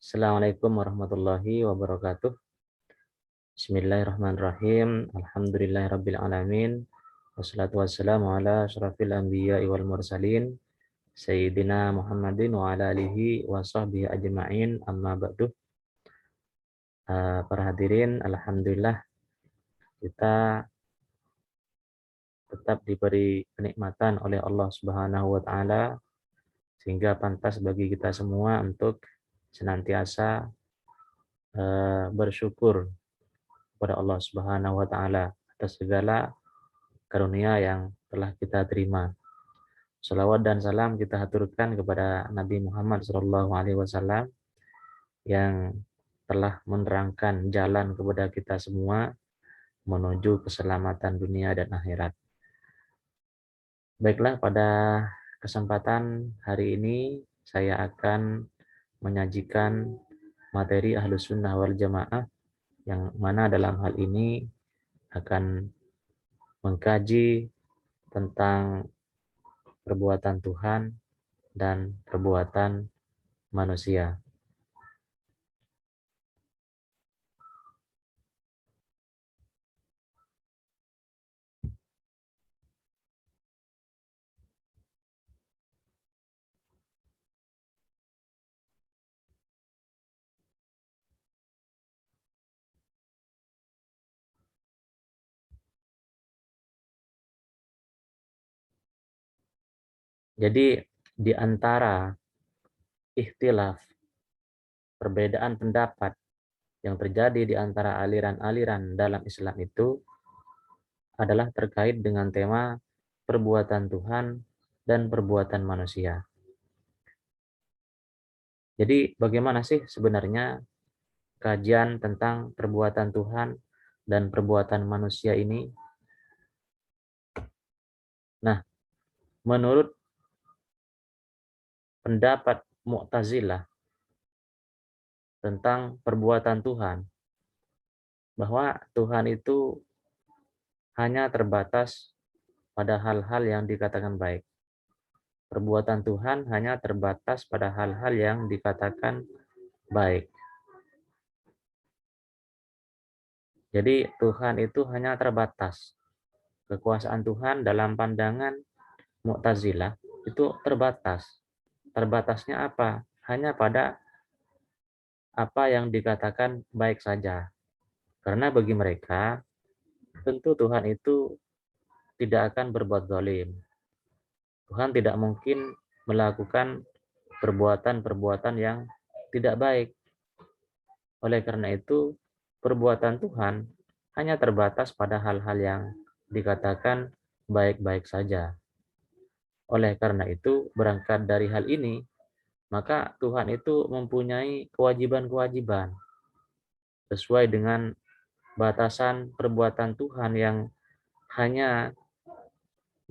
Assalamualaikum warahmatullahi wabarakatuh. Bismillahirrahmanirrahim. Alhamdulillahirabbil alamin. Wassalatu wassalamu ala asyrafil anbiya'i wal mursalin sayyidina Muhammadin wa ala alihi wa sahbihi ajma'in. Amma ba'du. Para hadirin, alhamdulillah kita tetap diberi kenikmatan oleh Allah Subhanahu wa taala sehingga pantas bagi kita semua untuk senantiasa bersyukur kepada Allah Subhanahu wa taala atas segala karunia yang telah kita terima. Salawat dan salam kita haturkan kepada Nabi Muhammad SAW yang telah menerangkan jalan kepada kita semua menuju keselamatan dunia dan akhirat. Baiklah, pada kesempatan hari ini saya akan menyajikan materi Ahlus Sunnah wal Jamaah yang mana dalam hal ini akan mengkaji tentang perbuatan Tuhan dan perbuatan manusia. Jadi di antara ikhtilaf, perbedaan pendapat yang terjadi di antara aliran-aliran dalam Islam itu adalah terkait dengan tema perbuatan Tuhan dan perbuatan manusia. Jadi bagaimana sih sebenarnya kajian tentang perbuatan Tuhan dan perbuatan manusia ini? Nah, menurut pendapat Mu'tazilah tentang perbuatan Tuhan, bahwa Tuhan itu hanya terbatas pada hal-hal yang dikatakan baik. Perbuatan Tuhan hanya terbatas pada hal-hal yang dikatakan baik. Jadi Tuhan itu hanya terbatas. Kekuasaan Tuhan dalam pandangan Mu'tazilah itu terbatas. Terbatasnya apa? Hanya pada apa yang dikatakan baik saja. Karena bagi mereka, tentu Tuhan itu tidak akan berbuat zalim. Tuhan tidak mungkin melakukan perbuatan-perbuatan yang tidak baik. Oleh karena itu, perbuatan Tuhan hanya terbatas pada hal-hal yang dikatakan baik-baik saja. Oleh karena itu, berangkat dari hal ini, maka Tuhan itu mempunyai kewajiban-kewajiban sesuai dengan batasan perbuatan Tuhan yang hanya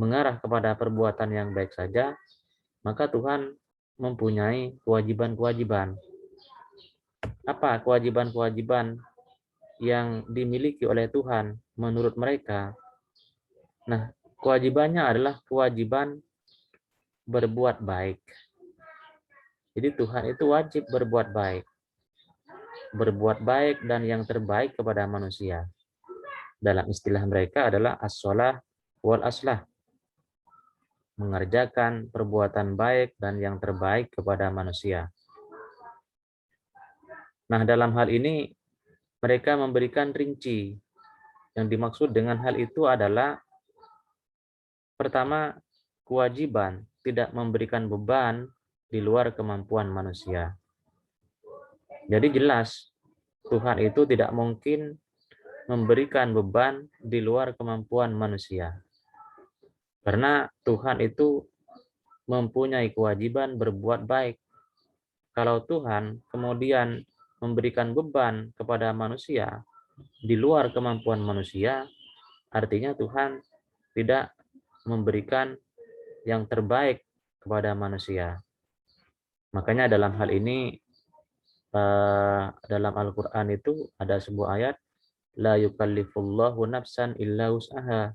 mengarah kepada perbuatan yang baik saja, maka Tuhan mempunyai kewajiban-kewajiban. Apa kewajiban-kewajiban yang dimiliki oleh Tuhan menurut mereka? Nah, kewajibannya adalah kewajiban berbuat baik. Jadi Tuhan itu wajib berbuat baik. Berbuat baik dan yang terbaik kepada manusia. Dalam istilah mereka adalah as-shalah wal aslah. Mengerjakan perbuatan baik dan yang terbaik kepada manusia. Nah, dalam hal ini mereka memberikan rinci. Yang dimaksud dengan hal itu adalah pertama, kewajiban tidak memberikan beban di luar kemampuan manusia. Jadi jelas, Tuhan itu tidak mungkin memberikan beban di luar kemampuan manusia. Karena Tuhan itu mempunyai kewajiban berbuat baik. Kalau Tuhan kemudian memberikan beban kepada manusia di luar kemampuan manusia, artinya Tuhan tidak memberikan yang terbaik kepada manusia. Makanya dalam hal ini dalam Al-Quran itu ada sebuah ayat, la yukallifullahu nafsan illa wus'aha.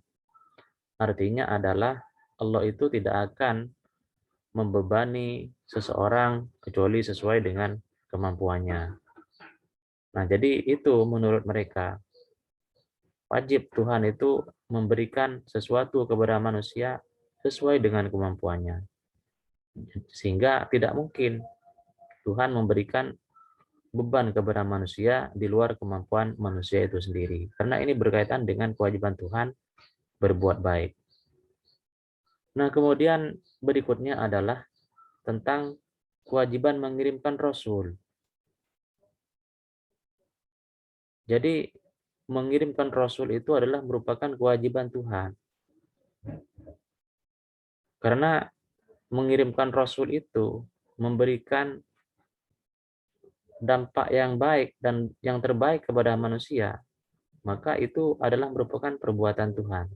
Artinya adalah Allah itu tidak akan membebani seseorang kecuali sesuai dengan kemampuannya. Nah, jadi itu menurut mereka wajib Tuhan itu memberikan sesuatu kepada manusia sesuai dengan kemampuannya. Sehingga tidak mungkin Tuhan memberikan beban kepada manusia di luar kemampuan manusia itu sendiri. Karena ini berkaitan dengan kewajiban Tuhan berbuat baik. Nah, kemudian berikutnya adalah tentang kewajiban mengirimkan Rasul. Jadi, mengirimkan Rasul itu adalah merupakan kewajiban Tuhan. Karena mengirimkan Rasul itu memberikan dampak yang baik dan yang terbaik kepada manusia, maka itu adalah merupakan perbuatan Tuhan.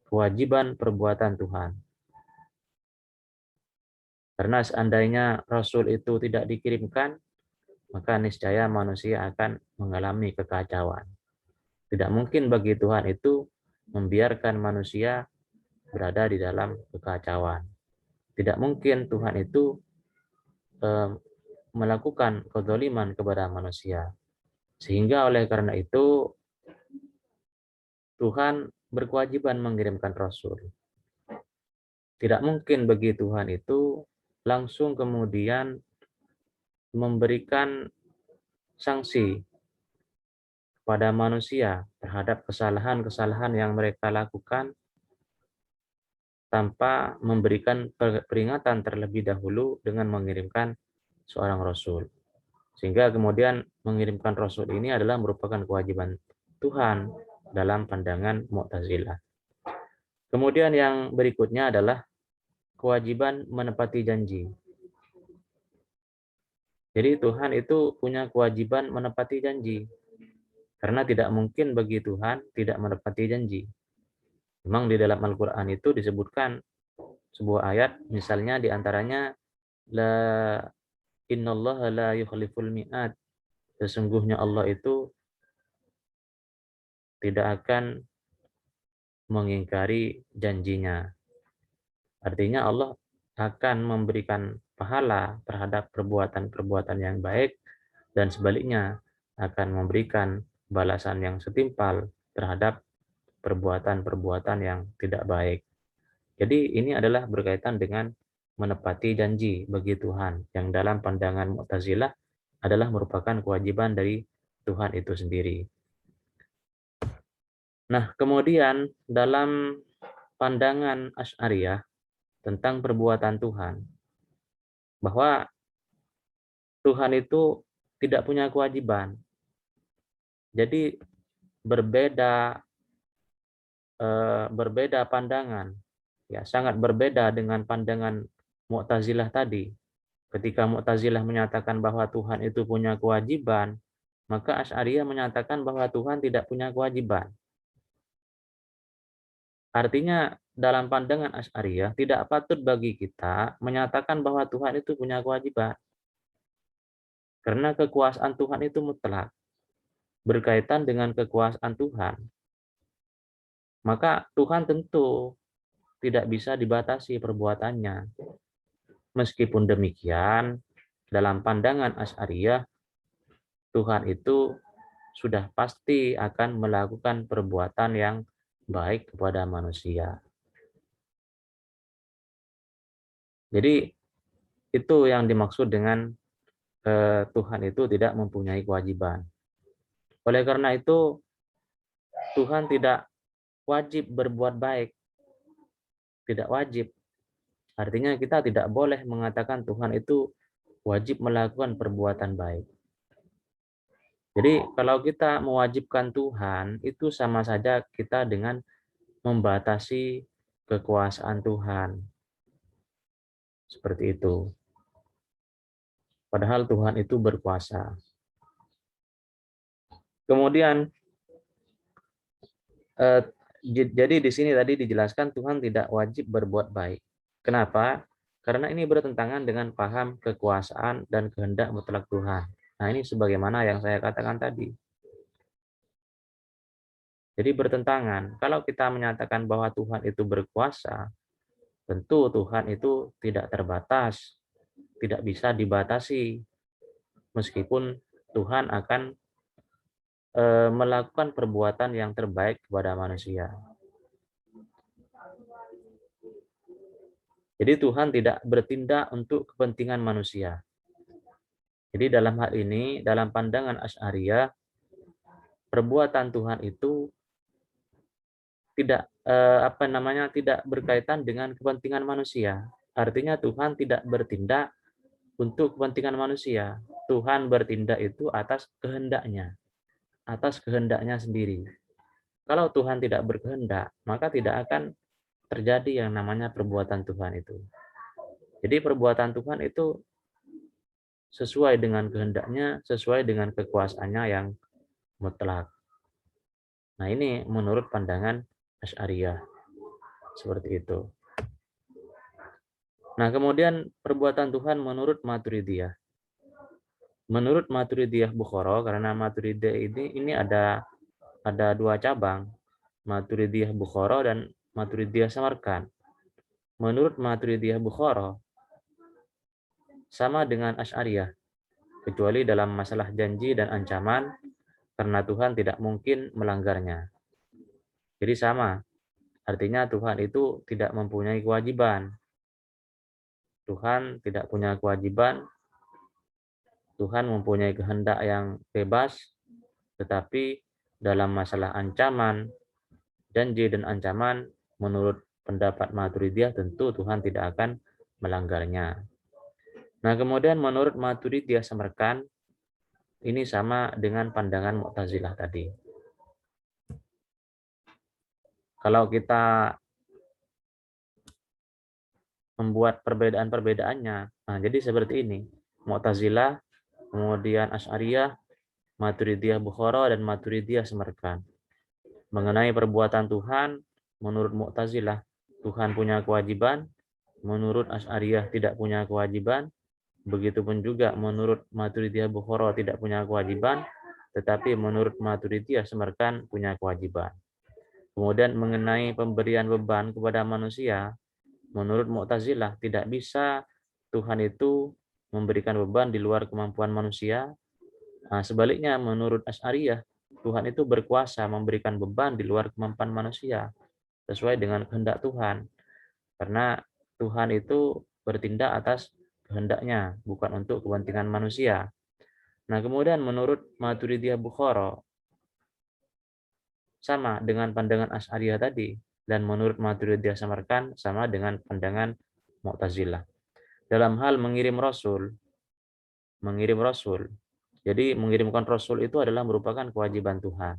Kewajiban perbuatan Tuhan. Karena seandainya Rasul itu tidak dikirimkan, maka niscaya manusia akan mengalami kekacauan. Tidak mungkin bagi Tuhan itu membiarkan manusia berada di dalam kekacauan. Tidak mungkin Tuhan itu melakukan kezaliman kepada manusia. Sehingga oleh karena itu Tuhan berkewajiban mengirimkan Rasul. Tidak mungkin bagi Tuhan itu langsung kemudian memberikan sanksi pada manusia terhadap kesalahan-kesalahan yang mereka lakukan tanpa memberikan peringatan terlebih dahulu dengan mengirimkan seorang Rasul. Sehingga kemudian mengirimkan Rasul ini adalah merupakan kewajiban Tuhan dalam pandangan Mu'tazilah. Kemudian yang berikutnya adalah kewajiban menepati janji. Jadi Tuhan itu punya kewajiban menepati janji. Karena tidak mungkin bagi Tuhan tidak menepati janji. Memang di dalam Al-Quran itu disebutkan sebuah ayat, misalnya diantaranya, La innallaha la yukhliful mi'ad. Sesungguhnya Allah itu tidak akan mengingkari janjinya. Artinya Allah akan memberikan pahala terhadap perbuatan-perbuatan yang baik dan sebaliknya akan memberikan balasan yang setimpal terhadap perbuatan-perbuatan yang tidak baik. Jadi ini adalah berkaitan dengan menepati janji bagi Tuhan yang dalam pandangan Mu'tazilah adalah merupakan kewajiban dari Tuhan itu sendiri. Nah, kemudian dalam pandangan Asy'ariyah tentang perbuatan Tuhan, bahwa Tuhan itu tidak punya kewajiban. Jadi berbeda berbeda pandangan, ya sangat berbeda dengan pandangan Mu'tazilah tadi. Ketika Mu'tazilah menyatakan bahwa Tuhan itu punya kewajiban, maka Asy'ariyah menyatakan bahwa Tuhan tidak punya kewajiban. Artinya dalam pandangan Asy'ariyah tidak patut bagi kita menyatakan bahwa Tuhan itu punya kewajiban. Karena kekuasaan Tuhan itu mutlak. Berkaitan dengan kekuasaan Tuhan, maka Tuhan tentu tidak bisa dibatasi perbuatannya. Meskipun demikian, dalam pandangan Asy'ariyah, Tuhan itu sudah pasti akan melakukan perbuatan yang baik kepada manusia. Jadi itu yang dimaksud dengan Tuhan itu tidak mempunyai kewajiban. Oleh karena itu, Tuhan tidak wajib berbuat baik. Tidak wajib. Artinya kita tidak boleh mengatakan Tuhan itu wajib melakukan perbuatan baik. Jadi kalau kita mewajibkan Tuhan, itu sama saja kita dengan membatasi kekuasaan Tuhan. Seperti itu. Padahal Tuhan itu berkuasa. Kemudian, jadi di sini tadi dijelaskan Tuhan tidak wajib berbuat baik. Kenapa? Karena ini bertentangan dengan paham kekuasaan dan kehendak mutlak Tuhan. Nah, ini sebagaimana yang saya katakan tadi. Jadi bertentangan. Kalau kita menyatakan bahwa Tuhan itu berkuasa, tentu Tuhan itu tidak terbatas tidak bisa dibatasi, meskipun Tuhan akan melakukan perbuatan yang terbaik kepada manusia. Jadi Tuhan tidak bertindak untuk kepentingan manusia. Jadi dalam hal ini, dalam pandangan Asy'ariyah, perbuatan Tuhan itu tidak berkaitan dengan kepentingan manusia. Artinya Tuhan tidak bertindak untuk kepentingan manusia. Tuhan bertindak itu atas kehendaknya sendiri. Kalau Tuhan tidak berkehendak, maka tidak akan terjadi yang namanya perbuatan Tuhan itu. Jadi perbuatan Tuhan itu sesuai dengan kehendaknya, sesuai dengan kekuasaannya yang mutlak. Nah, ini menurut pandangan Asy'ariyah. Seperti itu. Nah, kemudian perbuatan Tuhan menurut Maturidiyah. Menurut Maturidiyah Bukhara, karena Maturidiyah ini ada dua cabang, Maturidiyah Bukhara dan Maturidiyah Samarkand. Menurut Maturidiyah Bukhara sama dengan Asy'ariyah, kecuali dalam masalah janji dan ancaman, karena Tuhan tidak mungkin melanggarnya. Jadi sama, artinya Tuhan itu tidak mempunyai kewajiban. Tuhan tidak punya kewajiban, Tuhan mempunyai kehendak yang bebas, tetapi dalam masalah ancaman, janji dan ancaman, menurut pendapat Maturidiyah tentu Tuhan tidak akan melanggarnya. Nah, kemudian menurut Maturidiyah Samarkand, ini sama dengan pandangan Mu'tazilah tadi. Kalau kita membuat perbedaan-perbedaannya, nah jadi seperti ini. Mu'tazilah, kemudian Asy'ariyah, Maturidiyah Bukhara, dan Maturidiyah Samarkand. Mengenai perbuatan Tuhan, menurut Mu'tazilah, Tuhan punya kewajiban, menurut Asy'ariyah tidak punya kewajiban, begitupun juga menurut Maturidiyah Bukhara tidak punya kewajiban, tetapi menurut Maturidiyah Samarkand punya kewajiban. Kemudian mengenai pemberian beban kepada manusia, menurut Mu'tazilah tidak bisa Tuhan itu memberikan beban di luar kemampuan manusia. Nah, sebaliknya menurut Asy'ariyah, Tuhan itu berkuasa memberikan beban di luar kemampuan manusia sesuai dengan kehendak Tuhan. Karena Tuhan itu bertindak atas kehendaknya, bukan untuk kepentingan manusia. Nah, kemudian menurut Maturidiyah Bukhara sama dengan pandangan Asy'ariyah tadi, dan menurut Maturidiyah Samarkand sama dengan pandangan Mu'tazilah. Dalam hal mengirim Rasul, jadi mengirimkan Rasul itu adalah merupakan kewajiban Tuhan.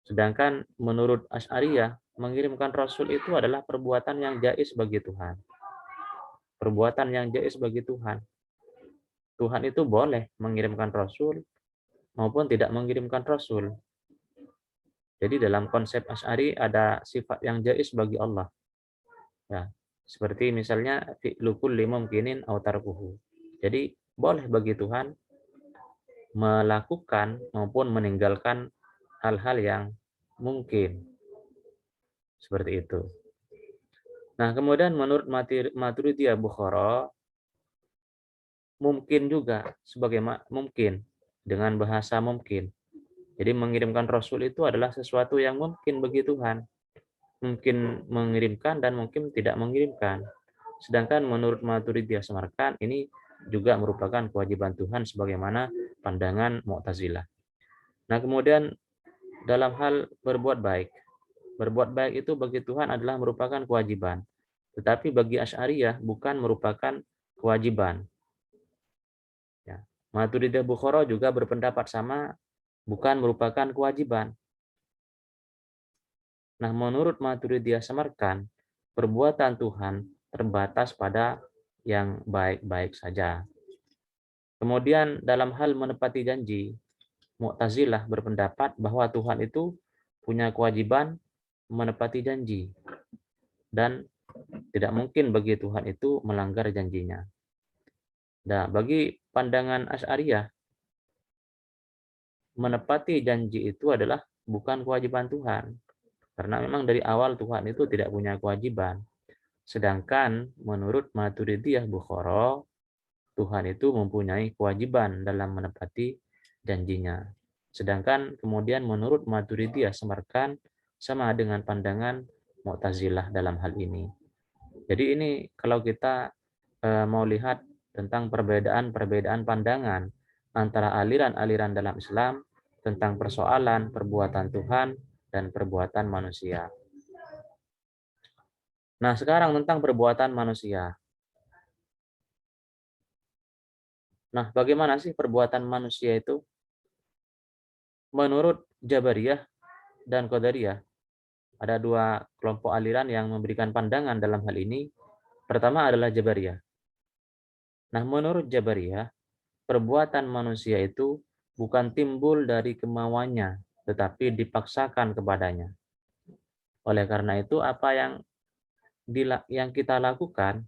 Sedangkan menurut Asy'ariyah, mengirimkan Rasul itu adalah perbuatan yang jaiz bagi Tuhan. Perbuatan yang jaiz bagi Tuhan. Tuhan itu boleh mengirimkan Rasul maupun tidak mengirimkan Rasul. Jadi dalam konsep Asy'ari ada sifat yang jaiz bagi Allah. Ya, seperti misalnya fi'lu kulli mumkinin aw tarkuhu. Jadi boleh bagi Tuhan melakukan maupun meninggalkan hal-hal yang mungkin. Seperti itu. Nah, kemudian menurut Maturidiyah Bukhara, mungkin juga sebagai mungkin dengan bahasa mungkin. Jadi mengirimkan Rasul itu adalah sesuatu yang mungkin bagi Tuhan. Mungkin mengirimkan dan mungkin tidak mengirimkan. Sedangkan menurut Maturidiyah Samarkand ini juga merupakan kewajiban Tuhan sebagaimana pandangan Mu'tazilah. Nah, kemudian dalam hal berbuat baik. Berbuat baik itu bagi Tuhan adalah merupakan kewajiban. Tetapi bagi Asy'ariyah bukan merupakan kewajiban. Ya. Maturidiyah Bukhara juga berpendapat sama, bukan merupakan kewajiban. Nah, menurut Maturidiyah Samarkand, perbuatan Tuhan terbatas pada yang baik-baik saja. Kemudian dalam hal menepati janji, Mu'tazilah berpendapat bahwa Tuhan itu punya kewajiban menepati janji dan tidak mungkin bagi Tuhan itu melanggar janjinya. Nah, bagi pandangan Asy'ariyah, menepati janji itu adalah bukan kewajiban Tuhan. Karena memang dari awal Tuhan itu tidak punya kewajiban. Sedangkan menurut Maturidiyah Bukhara, Tuhan itu mempunyai kewajiban dalam menepati janjinya. Sedangkan kemudian menurut Maturidiyah Samarkand sama dengan pandangan Mu'tazilah dalam hal ini. Jadi ini kalau kita mau lihat tentang perbedaan-perbedaan pandangan antara aliran-aliran dalam Islam tentang persoalan perbuatan Tuhan dan perbuatan manusia. Nah, sekarang tentang perbuatan manusia. Nah, bagaimana sih perbuatan manusia itu? Menurut Jabariyah dan Qadariyah, ada dua kelompok aliran yang memberikan pandangan dalam hal ini. Pertama adalah Jabariyah. Nah, menurut Jabariyah, perbuatan manusia itu bukan timbul dari kemauannya, tetapi dipaksakan kepadanya. Oleh karena itu, apa yang kita lakukan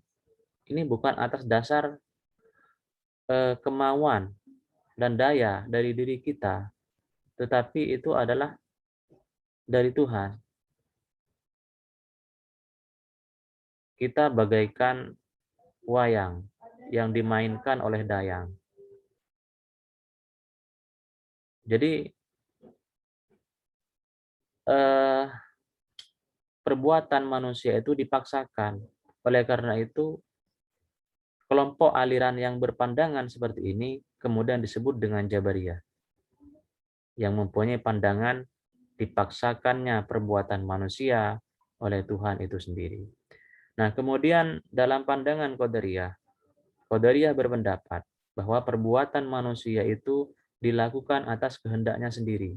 ini bukan atas dasar kemauan dan daya dari diri kita, tetapi itu adalah dari Tuhan. Kita bagaikan wayang yang dimainkan oleh dayang. Jadi perbuatan manusia itu dipaksakan. Oleh karena itu, kelompok aliran yang berpandangan seperti ini kemudian disebut dengan Jabariyah, yang mempunyai pandangan dipaksakannya perbuatan manusia oleh Tuhan itu sendiri. Nah, kemudian dalam pandangan Qadariyah, Qadariyah berpendapat bahwa perbuatan manusia itu dilakukan atas kehendaknya sendiri.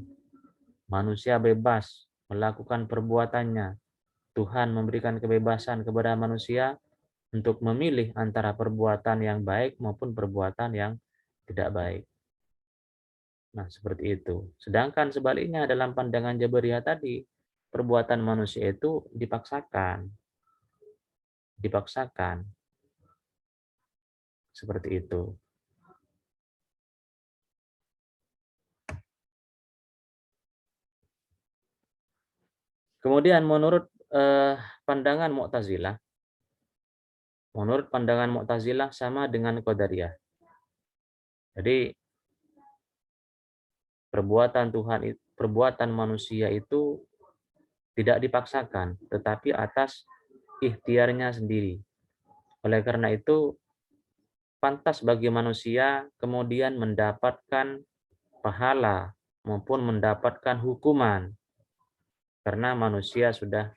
Manusia bebas melakukan perbuatannya. Tuhan memberikan kebebasan kepada manusia untuk memilih antara perbuatan yang baik maupun perbuatan yang tidak baik. Nah, seperti itu. Sedangkan sebaliknya dalam pandangan Jabariyah tadi, perbuatan manusia itu dipaksakan. Dipaksakan. Seperti itu. Kemudian menurut pandangan Mu'tazilah, sama dengan Qadariyah. Jadi perbuatan manusia itu tidak dipaksakan, tetapi atas ikhtiarnya sendiri. Oleh karena itu, pantas bagi manusia kemudian mendapatkan pahala maupun mendapatkan hukuman karena manusia sudah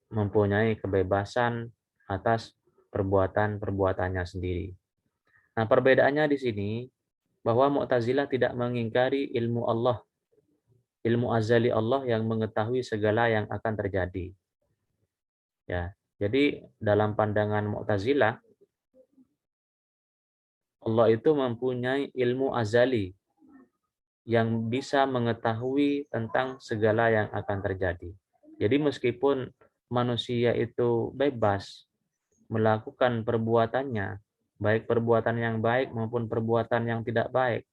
mempunyai kebebasan atas perbuatan-perbuatannya sendiri. Nah, perbedaannya di sini bahwa Mu'tazilah tidak mengingkari ilmu Allah, ilmu azali Allah yang mengetahui segala yang akan terjadi. Ya, jadi dalam pandangan Mu'tazilah, Allah itu mempunyai ilmu azali yang bisa mengetahui tentang segala yang akan terjadi. Jadi meskipun manusia itu bebas melakukan perbuatannya, baik perbuatan yang baik maupun perbuatan yang tidak baik,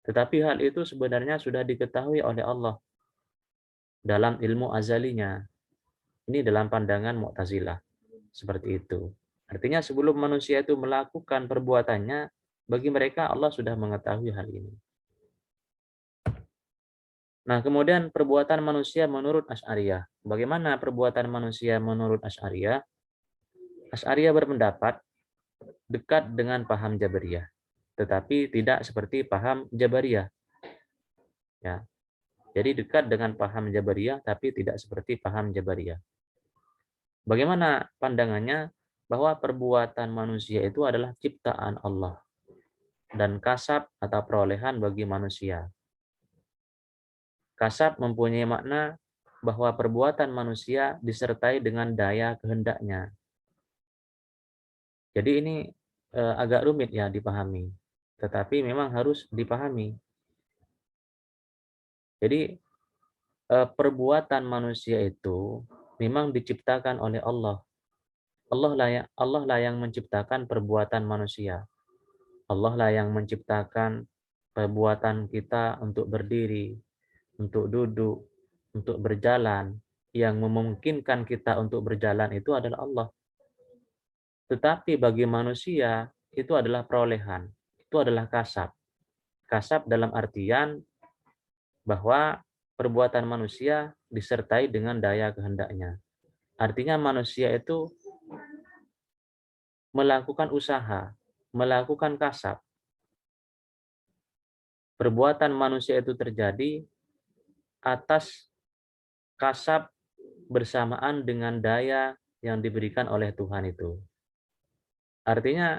tetapi hal itu sebenarnya sudah diketahui oleh Allah dalam ilmu azalinya. Ini dalam pandangan Mu'tazilah. Seperti itu. Artinya sebelum manusia itu melakukan perbuatannya, bagi mereka Allah sudah mengetahui hal ini. Nah, kemudian perbuatan manusia menurut Asy'ariyah. Bagaimana perbuatan manusia menurut Asy'ariyah? Asy'ariyah berpendapat dekat dengan paham Jabariyah, tetapi tidak seperti paham Jabariyah. Ya. Jadi dekat dengan paham Jabariyah, tapi tidak seperti paham Jabariyah. Bagaimana pandangannya? Bahwa perbuatan manusia itu adalah ciptaan Allah dan kasab atau perolehan bagi manusia. Kasab mempunyai makna bahwa perbuatan manusia disertai dengan daya kehendaknya. Jadi ini agak rumit ya dipahami, tetapi memang harus dipahami. Jadi perbuatan manusia itu memang diciptakan oleh Allah. Allah lah yang menciptakan perbuatan manusia. Allah lah yang menciptakan perbuatan kita untuk berdiri, untuk duduk, untuk berjalan. Yang memungkinkan kita untuk berjalan itu adalah Allah. Tetapi bagi manusia itu adalah perolehan. itu adalah kasab. Kasab dalam artian bahwa perbuatan manusia disertai dengan daya kehendaknya. Artinya manusia itu melakukan usaha, melakukan kasab. Perbuatan manusia itu terjadi atas kasab bersamaan dengan daya yang diberikan oleh Tuhan itu. Artinya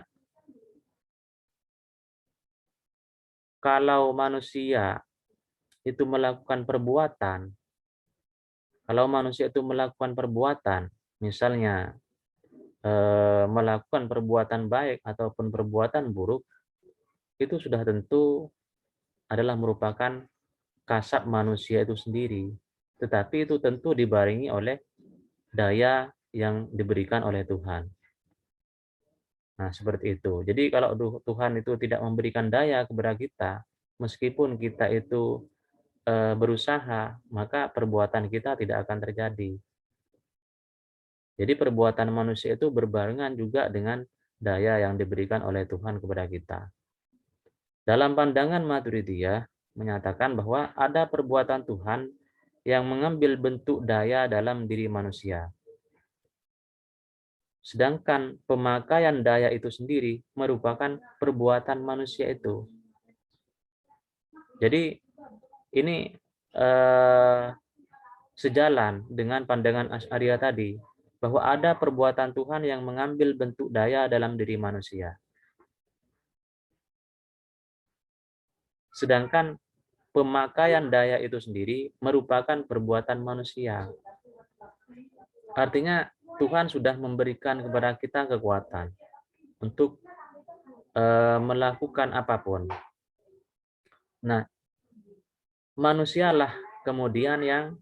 kalau manusia itu melakukan perbuatan, misalnya melakukan perbuatan baik ataupun perbuatan buruk, itu sudah tentu adalah merupakan kasab manusia itu sendiri. Tetapi itu tentu dibarengi oleh daya yang diberikan oleh Tuhan. Nah, seperti itu. Jadi kalau Tuhan itu tidak memberikan daya kepada kita, meskipun kita itu berusaha, maka perbuatan kita tidak akan terjadi. Jadi perbuatan manusia itu berbarengan juga dengan daya yang diberikan oleh Tuhan kepada kita. Dalam pandangan Maturidiyah menyatakan bahwa ada perbuatan Tuhan yang mengambil bentuk daya dalam diri manusia. Sedangkan pemakaian daya itu sendiri merupakan perbuatan manusia itu. Jadi ini sejalan dengan pandangan Asy'ariyah tadi, bahwa ada perbuatan Tuhan yang mengambil bentuk daya dalam diri manusia. Sedangkan pemakaian daya itu sendiri merupakan perbuatan manusia. Artinya Tuhan sudah memberikan kepada kita kekuatan untuk melakukan apapun. Nah, manusialah kemudian yang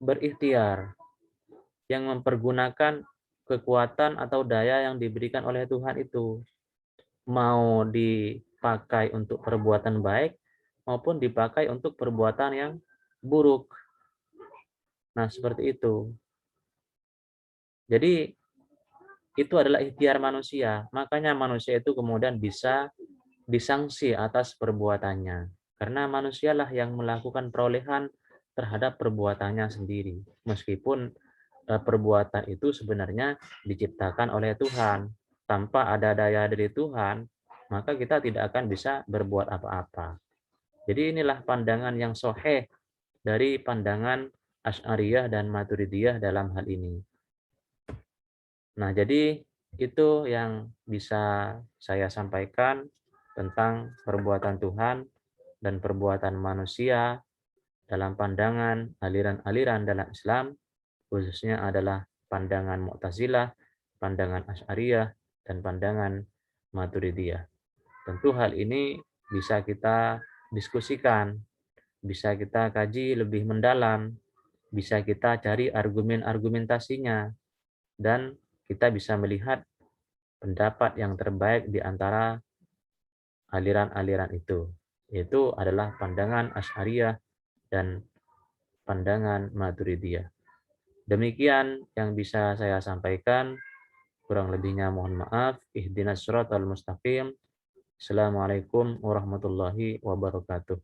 berikhtiar, yang mempergunakan kekuatan atau daya yang diberikan oleh Tuhan itu. Mau dipakai untuk perbuatan baik maupun dipakai untuk perbuatan yang buruk. Nah, seperti itu. Jadi itu adalah ikhtiar manusia. Makanya manusia itu kemudian bisa disanksi atas perbuatannya. Karena manusialah yang melakukan perolehan terhadap perbuatannya sendiri. Meskipun perbuatan itu sebenarnya diciptakan oleh Tuhan. Tanpa ada daya dari Tuhan, maka kita tidak akan bisa berbuat apa-apa. Jadi inilah pandangan yang sahih dari pandangan Asy'ariyah dan Maturidiyah dalam hal ini. Nah, jadi itu yang bisa saya sampaikan tentang perbuatan Tuhan dan perbuatan manusia dalam pandangan aliran-aliran dalam Islam, khususnya adalah pandangan Mu'tazilah, pandangan Asy'ariyah, dan pandangan Maturidiyah. Tentu hal ini bisa kita diskusikan, bisa kita kaji lebih mendalam, bisa kita cari argumen-argumentasinya, dan kita bisa melihat pendapat yang terbaik di antara aliran-aliran itu, yaitu adalah pandangan Asy'ariyah dan pandangan Maturidiyah. Demikian yang bisa saya sampaikan, kurang lebihnya mohon maaf. Ihdinas siratal mustaqim. Assalamualaikum warahmatullahi wabarakatuh.